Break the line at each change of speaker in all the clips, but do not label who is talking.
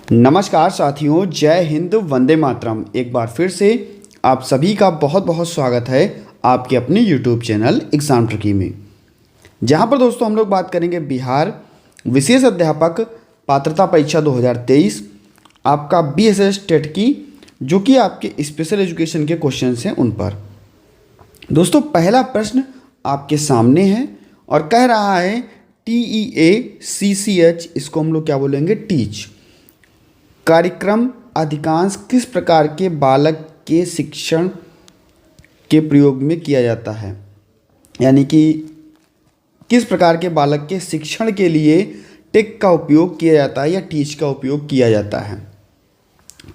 नमस्कार साथियों, जय हिंद, वंदे मातरम। एक बार फिर से आप सभी का बहुत बहुत स्वागत है आपके अपने यूट्यूब चैनल एग्जाम ट्रिकी में, जहां पर दोस्तों हम लोग बात करेंगे बिहार विशेष अध्यापक पात्रता परीक्षा 2023 आपका बीएसएस टेट की, जो कि आपके स्पेशल एजुकेशन के क्वेश्चंस हैं उन पर। दोस्तों पहला प्रश्न आपके सामने है और कह रहा है TEACCH, इसको हम लोग क्या बोलेंगे, टीच। कार्यक्रम अधिकांश किस प्रकार के बालक के शिक्षण के प्रयोग में किया जाता है, यानी कि किस प्रकार के बालक के शिक्षण के लिए टेक का उपयोग किया जाता है या टीच का उपयोग किया जाता है।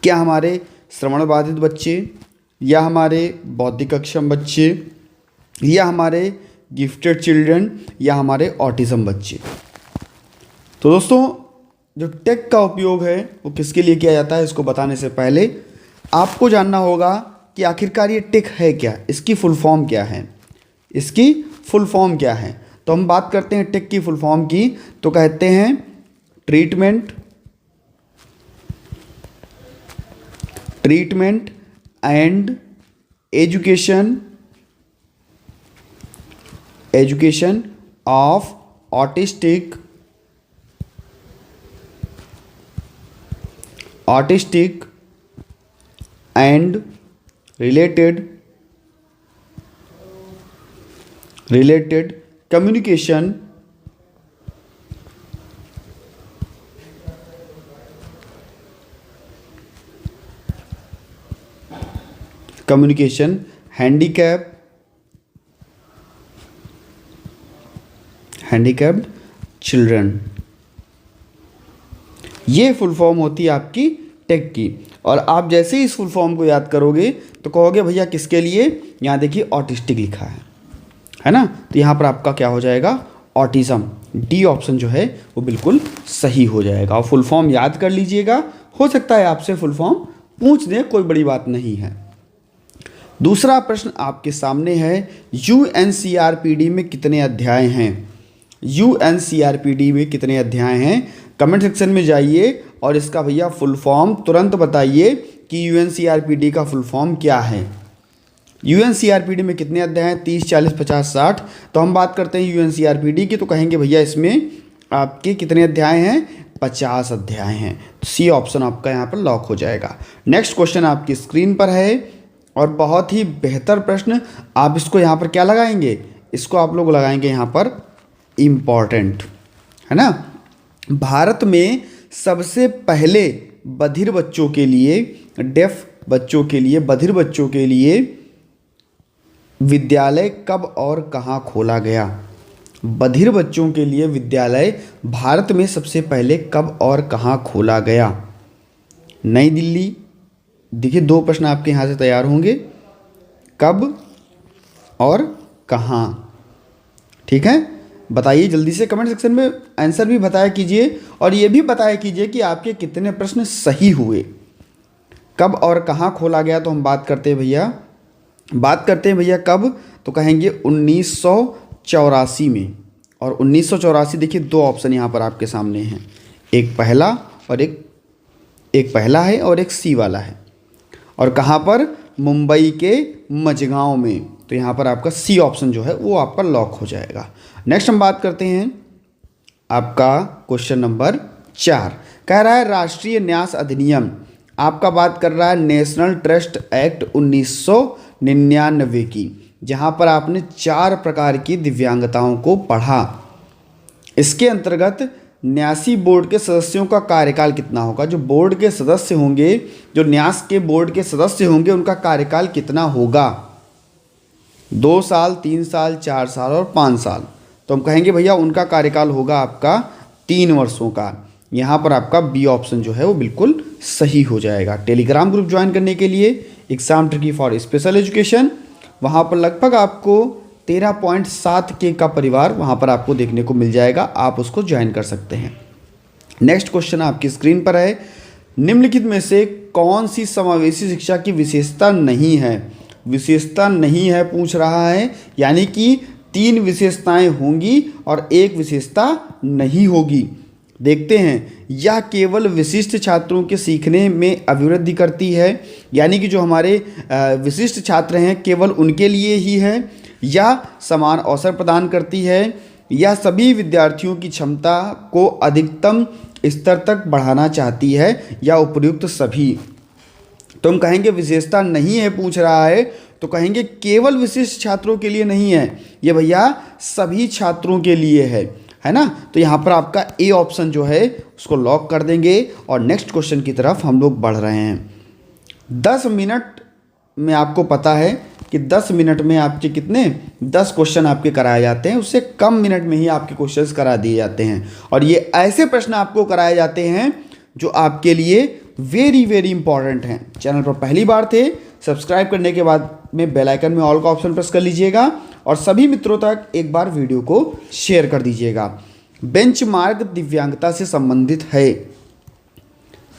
क्या हमारे श्रवण बाधित बच्चे, या हमारे बौद्धिक अक्षम बच्चे, या हमारे गिफ्टेड चिल्ड्रन, या हमारे ऑटिज्म बच्चे। तो दोस्तों जो टेक का उपयोग है वो किसके लिए किया जाता है, इसको बताने से पहले आपको जानना होगा कि आखिरकार ये टेक है क्या, इसकी फुल फॉर्म क्या है, इसकी फुल फॉर्म क्या है। तो हम बात करते हैं टेक की फुल फॉर्म की, तो कहते हैं treatment and education of autistic and related communication handicapped children. ये फुल फॉर्म होती है आपकी टेक की। और आप जैसे ही इस फुल फॉर्म को याद करोगे तो कहोगे भैया किसके लिए, यहाँ देखिए ऑटिस्टिक लिखा है ना, तो यहाँ पर आपका क्या हो जाएगा, ऑटिज्म। डी ऑप्शन जो है वो बिल्कुल सही हो जाएगा। और फुल फॉर्म याद कर लीजिएगा, हो सकता है आपसे फुल फॉर्म पूछ दें, कोई बड़ी बात नहीं है। दूसरा प्रश्न आपके सामने है, UNCRPD में कितने अध्याय हैं। UNCRPD में कितने अध्याय हैं, कमेंट सेक्शन में जाइए और इसका भैया फुल फॉर्म तुरंत बताइए कि UNCRPD का फुल फॉर्म क्या है। UNCRPD में कितने अध्याय हैं, 30, 40, 50, 60। तो हम बात करते हैं UNCRPD की, तो कहेंगे भैया इसमें आपके कितने अध्याय हैं, 50 अध्याय हैं। तो सी ऑप्शन आपका यहाँ पर लॉक हो जाएगा। नेक्स्ट क्वेश्चन आपकी स्क्रीन पर है और बहुत ही बेहतर प्रश्न। आप इसको यहाँ पर क्या लगाएंगे, इसको आप लोग लगाएंगे यहाँ पर इम्पॉर्टेंट, है ना। भारत में सबसे पहले बधिर बच्चों के लिए, डेफ बच्चों के लिए, बधिर बच्चों के लिए विद्यालय कब और कहाँ खोला गया। बधिर बच्चों के लिए विद्यालय भारत में सबसे पहले कब और कहाँ खोला गया। नई दिल्ली। देखिए दो प्रश्न आपके यहाँ से तैयार होंगे, कब और कहाँ। ठीक है, बताइए जल्दी से कमेंट सेक्शन में आंसर भी बताया कीजिए और ये भी बताया कीजिए कि आपके कितने प्रश्न सही हुए। कब और कहाँ खोला गया, तो हम बात करते हैं भैया कब, तो कहेंगे 1984 में। और 1984 देखिए दो ऑप्शन यहाँ पर आपके सामने हैं, एक पहला और एक पहला है और एक सी वाला है। और कहाँ पर, मुंबई के मझगांव में। तो यहाँ पर आपका सी ऑप्शन जो है वो आपका लॉक हो जाएगा। नेक्स्ट हम बात करते हैं आपका क्वेश्चन नंबर 4। कह रहा है राष्ट्रीय न्यास अधिनियम आपका बात कर रहा है नेशनल ट्रस्ट एक्ट 1999 की, जहाँ पर आपने 4 प्रकार की दिव्यांगताओं को पढ़ा। इसके अंतर्गत न्यासी बोर्ड के सदस्यों का कार्यकाल कितना होगा। जो बोर्ड के सदस्य होंगे, जो न्यास के बोर्ड के सदस्य होंगे, उनका कार्यकाल कितना होगा, 2 साल, 3 साल, 4 साल और 5 साल। तो हम कहेंगे भैया उनका कार्यकाल होगा आपका 3 वर्षों का। यहाँ पर आपका बी ऑप्शन जो है वो बिल्कुल सही हो जाएगा। टेलीग्राम ग्रुप ज्वाइन करने के लिए exam tricky for special education, वहाँ पर लगभग आपको 13.7 के का परिवार वहाँ पर आपको देखने को मिल जाएगा, आप उसको ज्वाइन कर सकते हैं। नेक्स्ट क्वेश्चन आपकी स्क्रीन पर है, निम्नलिखित में से कौन सी समावेशी शिक्षा की विशेषता नहीं है, पूछ रहा है। यानी कि 3 विशेषताएं होंगी और 1 विशेषता नहीं होगी। देखते हैं, यह केवल विशिष्ट छात्रों के सीखने में अभिवृद्धि करती है, यानी कि जो हमारे विशिष्ट छात्र हैं केवल उनके लिए ही है, या समान अवसर प्रदान करती है, या सभी विद्यार्थियों की क्षमता को अधिकतम स्तर तक बढ़ाना चाहती है, या उपयुक्त सभी। तो हम कहेंगे विशेषता नहीं है पूछ रहा है, तो कहेंगे केवल विशिष्ट छात्रों के लिए नहीं है, ये भैया सभी छात्रों के लिए है ना। तो यहाँ पर आपका ए ऑप्शन जो है उसको लॉक कर देंगे और नेक्स्ट क्वेश्चन की तरफ हम लोग बढ़ रहे हैं। 10 मिनट में आपको पता है कि 10 मिनट में आपके कितने 10 क्वेश्चन आपके कराए जाते हैं, उससे कम मिनट में ही आपके क्वेश्चंस करा दिए जाते हैं। और ये ऐसे प्रश्न आपको कराए जाते हैं जो आपके लिए वेरी वेरी इंपॉर्टेंट हैं। चैनल पर पहली बार थे, सब्सक्राइब करने के बाद में बेल आइकन में ऑल का ऑप्शन प्रेस कर लीजिएगा और सभी मित्रों तक एक बार वीडियो को शेयर कर दीजिएगा। बेंचमार्क दिव्यांगता से संबंधित है,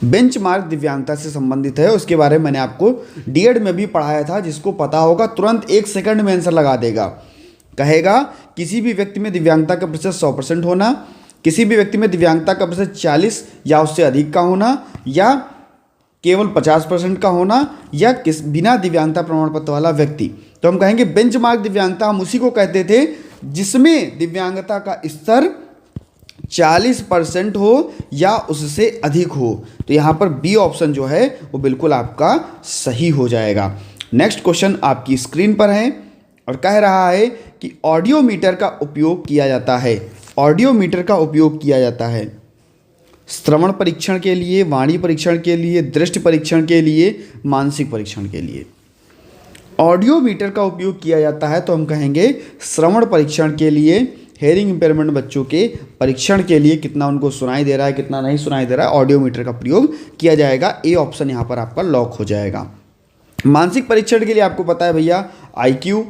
बेंचमार्क दिव्यांगता से संबंधित है, उसके बारे में मैंने आपको डीएड में भी पढ़ाया था। जिसको पता होगा तुरंत 1 सेकंड में आंसर लगा देगा। कहेगा किसी भी व्यक्ति में दिव्यांगता का प्रतिशत 100% होना, किसी भी व्यक्ति में दिव्यांगता का प्रतिशत 40 या उससे अधिक का होना, या केवल 50% का होना, या बिना दिव्यांगता प्रमाण पत्र वाला व्यक्ति। तो हम कहेंगे बेंचमार्क दिव्यांगता हम उसी को कहते थे जिसमें दिव्यांगता का स्तर 40% हो या उससे अधिक हो। तो यहाँ पर बी ऑप्शन जो है वो बिल्कुल आपका सही हो जाएगा। नेक्स्ट क्वेश्चन आपकी स्क्रीन पर है और कह रहा है कि ऑडियोमीटर का उपयोग किया जाता है। ऑडियोमीटर का उपयोग किया जाता है श्रवण परीक्षण के लिए, वाणी परीक्षण के लिए, दृष्टि परीक्षण के लिए, मानसिक परीक्षण के लिए। ऑडियोमीटर का उपयोग किया जाता है तो हम कहेंगे श्रवण परीक्षण के लिए, हेयरिंग इम्पेयरमेंट बच्चों के परीक्षण के लिए, कितना उनको सुनाई दे रहा है कितना नहीं सुनाई दे रहा है, ऑडियोमीटर का प्रयोग किया जाएगा। ए ऑप्शन यहाँ पर आपका लॉक हो जाएगा। मानसिक परीक्षण के लिए आपको पता है भैया IQ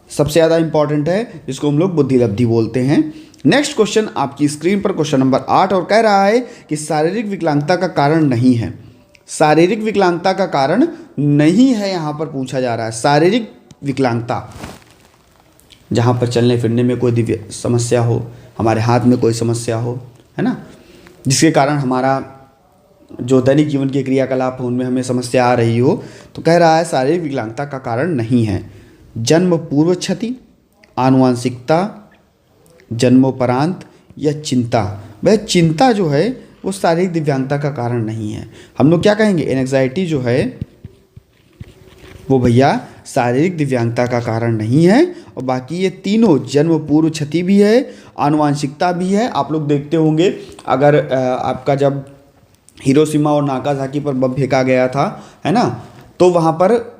सबसे ज़्यादा इंपॉर्टेंट है, जिसको हम लोग बुद्धि लब्धि बोलते हैं। नेक्स्ट क्वेश्चन आपकी स्क्रीन पर क्वेश्चन नंबर 8 और कह रहा है कि शारीरिक विकलांगता का कारण नहीं है। शारीरिक विकलांगता का कारण नहीं है यहाँ पर पूछा जा रहा है। शारीरिक विकलांगता जहाँ पर चलने फिरने में कोई दिव्य समस्या हो, हमारे हाथ में कोई समस्या हो, है ना, जिसके कारण हमारा जो दैनिक जीवन के क्रियाकलाप हो उनमें हमें समस्या आ रही हो, तो कह रहा है शारीरिक विकलांगता का कारण नहीं है। जन्म पूर्व क्षति, आनुवंशिकता, जन्मोपरांत या चिंता। वह चिंता जो है वो शारीरिक दिव्यांगता का कारण नहीं है। हम लोग क्या कहेंगे, एंग्जाइटी जो है वो भैया शारीरिक दिव्यांगता का कारण नहीं है। और बाकी ये तीनों, जन्म पूर्व क्षति भी है, आनुवंशिकता भी है। आप लोग देखते होंगे अगर आपका जब हिरोशिमा और नागासाकी पर बम फेंका गया था, है ना, तो वहाँ पर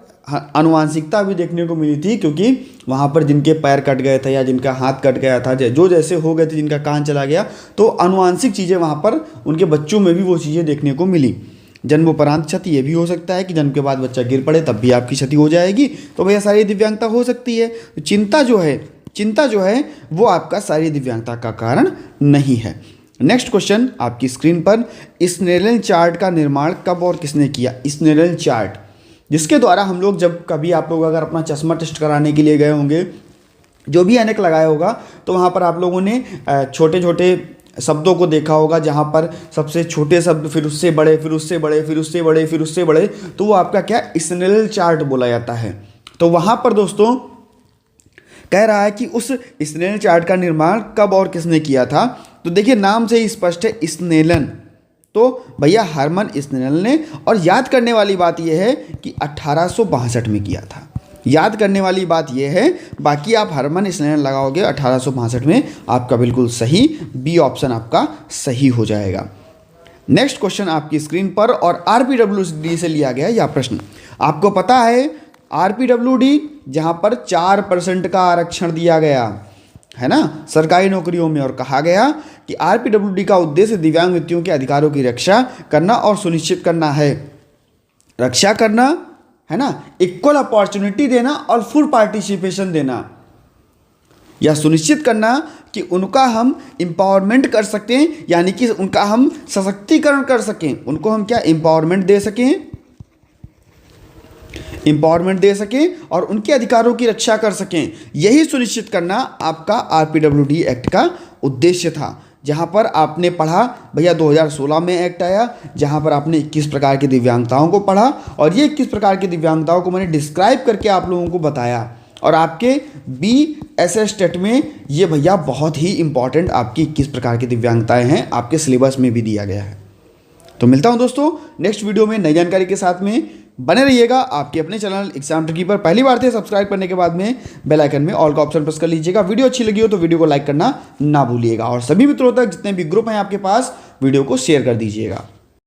आनुवंशिकता भी देखने को मिली थी, क्योंकि वहाँ पर जिनके पैर कट गए थे या जिनका हाथ कट गया था, जो जैसे हो गए थे, जिनका कान चला गया, तो आनुवंशिक चीज़ें वहाँ पर उनके बच्चों में भी वो चीज़ें देखने को मिली। जन्मोपरांत क्षति ये भी हो सकता है कि जन्म के बाद बच्चा गिर पड़े तब भी आपकी क्षति हो जाएगी, तो भैया सारी दिव्यांगता हो सकती है। तो चिंता जो है वो आपका सारी दिव्यांगता का कारण नहीं है। नेक्स्ट क्वेश्चन आपकी स्क्रीन पर, स्नेडन चार्ट का निर्माण कब और किसने किया। स्नेडन चार्ट जिसके द्वारा हम लोग, जब कभी आप लोग अगर अपना चश्मा टेस्ट कराने के लिए गए होंगे, जो भी ऐनक लगाया होगा, तो वहाँ पर आप लोगों ने छोटे छोटे शब्दों को देखा होगा, जहाँ पर सबसे छोटे शब्द फिर उससे बड़े, फिर उससे बड़े, फिर उससे बड़े, फिर उससे बड़े, तो वो आपका क्या स्नेडन चार्ट बोला जाता है। तो वहाँ पर दोस्तों कह रहा है कि उस स्नेडन चार्ट का निर्माण कब और किसने किया था। तो देखिए नाम से ही स्पष्ट है, स्नेलन, तो भैया हरमन स्नेडन ने। और याद करने वाली बात यह है कि 1862 में किया था। याद करने वाली बात यह है, बाकी आप हरमन स्नेडन लगाओगे 1862 में, आपका बिल्कुल सही बी ऑप्शन आपका सही हो जाएगा। नेक्स्ट क्वेश्चन आपकी स्क्रीन पर और RPWD से लिया गया यह प्रश्न। आपको पता है RPWD जहाँ पर 4% का आरक्षण दिया गया है ना सरकारी नौकरियों में, और कहा गया कि RPWD का उद्देश्य दिव्यांग व्यक्तियों के अधिकारों की रक्षा करना और सुनिश्चित करना है। रक्षा करना है ना, इक्वल अपॉर्चुनिटी देना और फुल पार्टिसिपेशन देना, या सुनिश्चित करना कि उनका हम एम्पावरमेंट कर सकें, यानी कि उनका हम सशक्तिकरण कर सकें, उनको हम क्या एम्पावरमेंट दे सकें और उनके अधिकारों की रक्षा कर सकें। यही सुनिश्चित करना आपका RPWD एक्ट का उद्देश्य था। जहाँ पर आपने पढ़ा भैया 2016 में एक्ट आया, जहाँ पर आपने 21 प्रकार की दिव्यांगताओं को पढ़ा और ये 21 प्रकार की दिव्यांगताओं को मैंने डिस्क्राइब करके आप लोगों को बताया। और आपके BSS टेट में ये भैया बहुत ही इंपॉर्टेंट आपकी 21 प्रकार की दिव्यांगताएं हैं, आपके सिलेबस में भी दिया गया है। तो मिलता हूं दोस्तों नेक्स्ट वीडियो में नई जानकारी के साथ में। बने रहिएगा आपके अपने चैनल एग्जाम ट्रिकी पर। पहली बार थे सब्सक्राइब करने के बाद में बेल आइकन में ऑल का ऑप्शन प्रेस कर लीजिएगा। वीडियो अच्छी लगी हो तो वीडियो को लाइक करना ना भूलिएगा और सभी मित्रों तक जितने भी ग्रुप हैं आपके पास वीडियो को शेयर कर दीजिएगा।